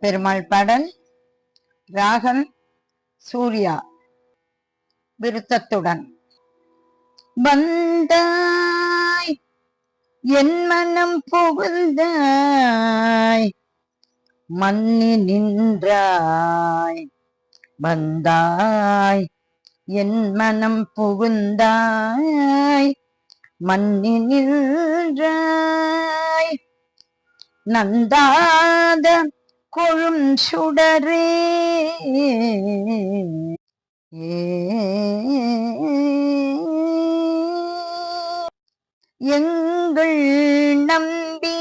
பெருமாள் பாடல். ராகம் சூர்யா. விருத்தத்துடன். வந்தாய் என் மனம் புகுந்தாய், மன்னி நின்றாய். வந்தாய் என் மனம் புகுந்தாய், மன்னி நின்றாய். நந்தாத கொழும் சுடரே எங்கள் நம்பி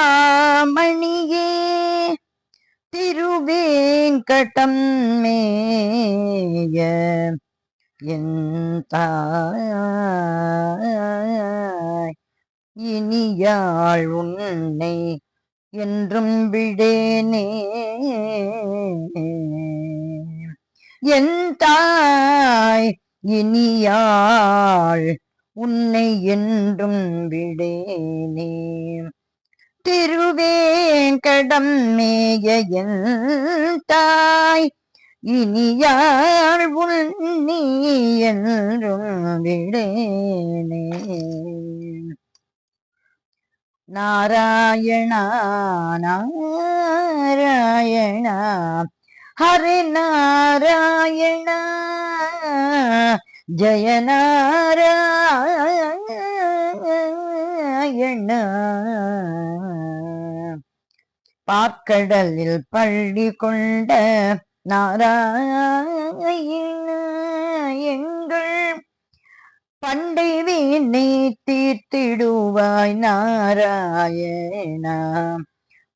சிந்தாமணியே திருவேங்கடம் மேய என் தாய் இனியாள் உன்னை என்றும் விடேனே. என் தாய் இனியாள் உன்னை என்றும் விடேனே. திருவேங்கடம் மேய என் தாய் இனியாள் உன்னை என்றும் விடேனே. நாராயணா நாராயணா ஹரே நாராயணா ஜய நாராயணா. பாற்கடலில் பள்ளி கொண்ட நாராயணா எங்கள் பண்டை வீணை தீர்த்திடுவாய் நாராயணா.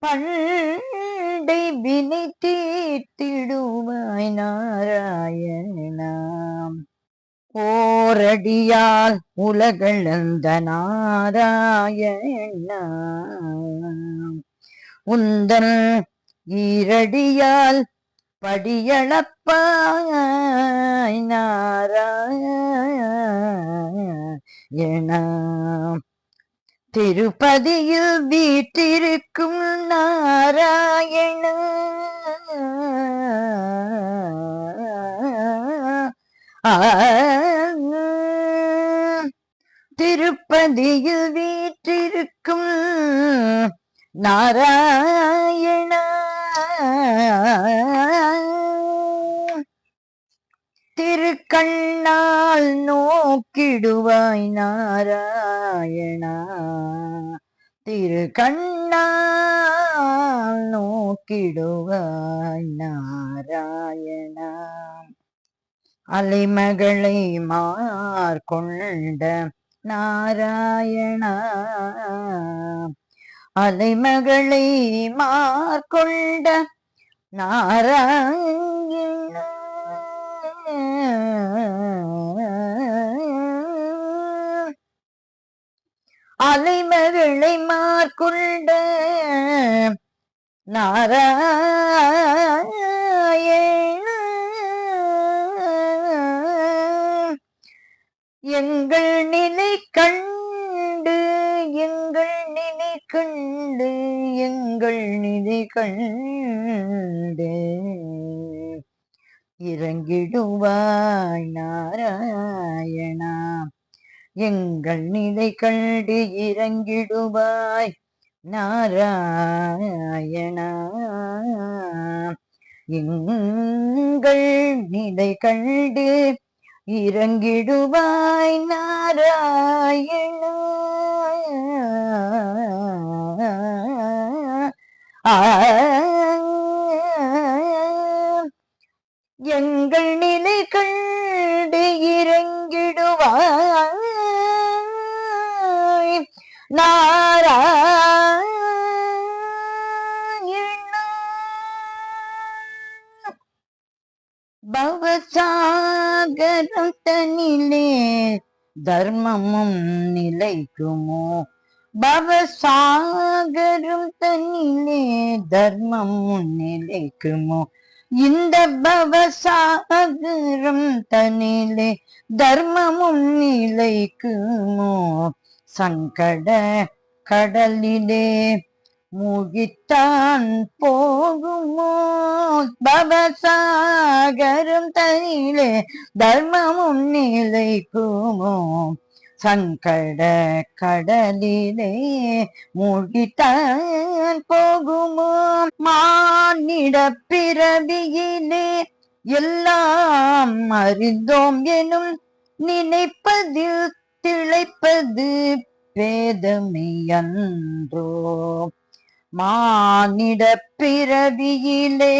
பண்டை வினை தீர்த்திடுவாய் நாராயணா. ஓரடியால் உலகளந்த நாராயணா, உந்தன் ஈரடியால் படியளப்பாய் நாராயணா. திருப்பதியில் வீற்றிருக்கும் நாராயணா, திருப்பதியில் வீற்றிருக்கும் நாராயணா. திருக்கண்ணால் நோக்கிடுவாய் நாராயணா, திருக்கண்ணால் நோக்கிடுவாய் நாராயணா. அலைமகளை மார்கொண்ட நாராயணா, அலைமகளை மார்கொண்ட நாராயணா. அலைமகளை மார்கொண்ட நாராயணா. எங்கள் நிலை கண்டு எங்கள் நிலை கண்டு எங்கள் நிலை கண்டு இறங்கிடுவாய் நாராயணா. எங்கள் நிலை கண்டு இறங்கிடுவாய் நாராயணா. எங்கள் நிலை கண்டு இறங்கிடுவாய் நாராயணா. எங்கள் நிலை கண்டு இறங்கிடுவாய் நாராயணா. பவசாகரம் தனிலே தர்மமும் நிலைக்குமோ, பவசாகரம் தனிலே தர்மமும் நிலைக்குமோ. இந்த பவசாகரம் தனிலே தர்மமும் நிலை நிலைக்குமோ சங்கட கடலிலே மூழ்கித்தான் போகுமோ பவசாகரம் தனிலே தர்மமும் நிலைக்குமோ சங்கட கடலிலே மூழ்கித்தான் போகுமோ மானிட பிறவியிலே எல்லாம் அறிந்தோம் எனும் நினைப்பதில் திளைப்பது பேதமையன்றோ மானிட பிறவியிலே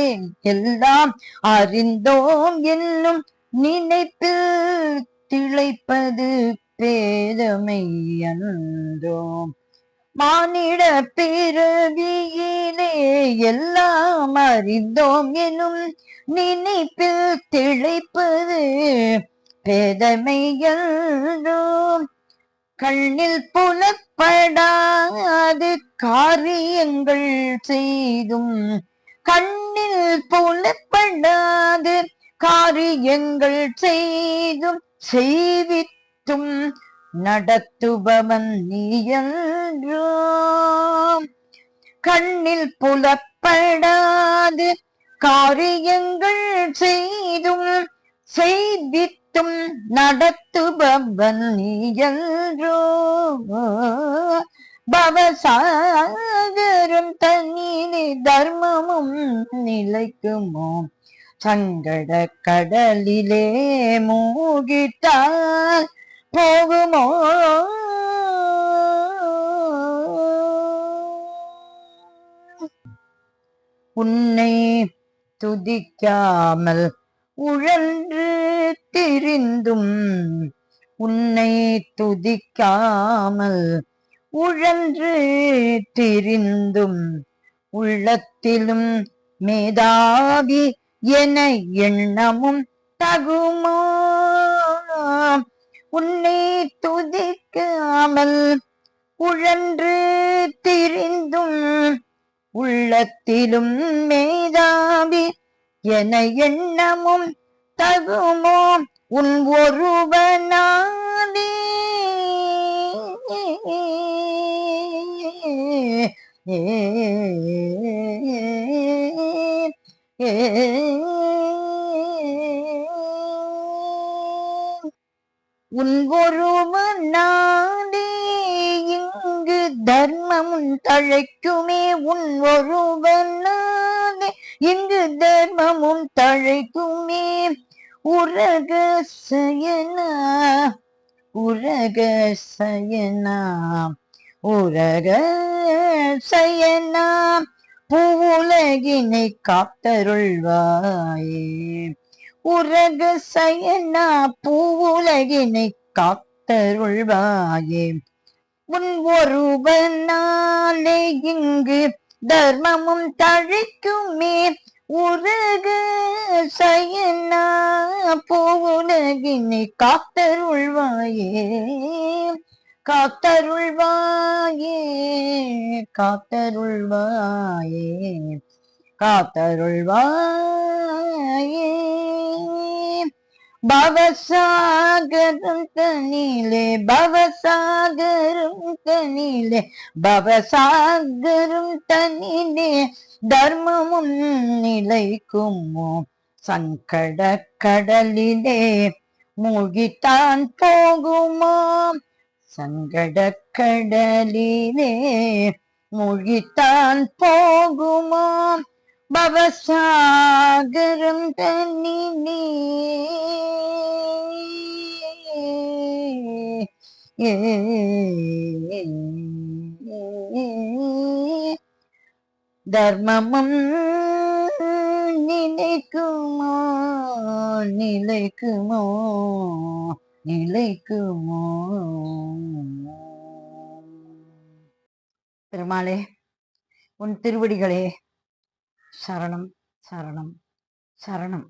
எல்லாம் அறிந்தோம் என்னும் நினைப்பில் திளைப்பது பேதமையன்றோ மானிட பிறவியிலே எல்லாம் அறிந்தோம் எனும் நினைப்பில் திளைப்பது பேதமையன்றோ கண்ணில் புலப்படாது காரியங்கள் செய்தும் கண்ணில் புலப்படாது காரியங்கள் செய்தும் செய்வித்தும் நடத்துபவன் நீயன்றோ கண்ணில் புலப்படாது காரியங்கள் செய்தும் செய்வித்தும் நடத்துபவன் நீயன்றோ பவசாகரம் தண்ணீரே தர்மமும் நிலைக்குமோ சங்கட கடலிலே மூழ்கிட்டால் போகுமோ உன்னை துதிக்காமல் உழன்று திரிந்தும் உன்னை துதிக்காமல் உழன்று திரிந்தும் உள்ளத்திலும் மேதாவி என எண்ணமும் தகுமோ உன்னை துதிக்காமல் உழன்று திரிந்தும் உள்ளத்திலும் மேதாவி என எண்ணமும் தகுமோ உன் ஒருவனாலே உன் ஒருவனாலே இங்கு தர்மமும் தழைக்குமே உன் ஒருவனாலே இங்கு தர்மமும் தழைக்குமே உரக சயனா உரக சயனா உரக சயனா பூவுலகினை காத்தருள்வாயே உரக சயனா பூவுலகினை காத்தருள்வாயே உன் ஒருவனாலே இங்கு தர்மமும் தழைக்குமே உரக சயனா பூவுலகினை காத்தருள்வாயே காத்தருள்வாயே காத்தருள்வாயே காத்தருள்வாயே பவசாகரம் தனிலே பவசாகரம் தனிலே பவசாகரம் தனிலே தர்மமும் நிலைக்குமோ சங்கட கடலிலே மூழ்கித்தான் போகுமோ சங்கட கடலிலே மூழ்கித்தான் போகுமோ பவசாகரம் தனிலே தர்மமும் நிலைக்குமோ நிலைக்குமோ நிலைக்குமோ பெருமாளே உன் திருவடிகளே சரணம் சரணம் சரணம்.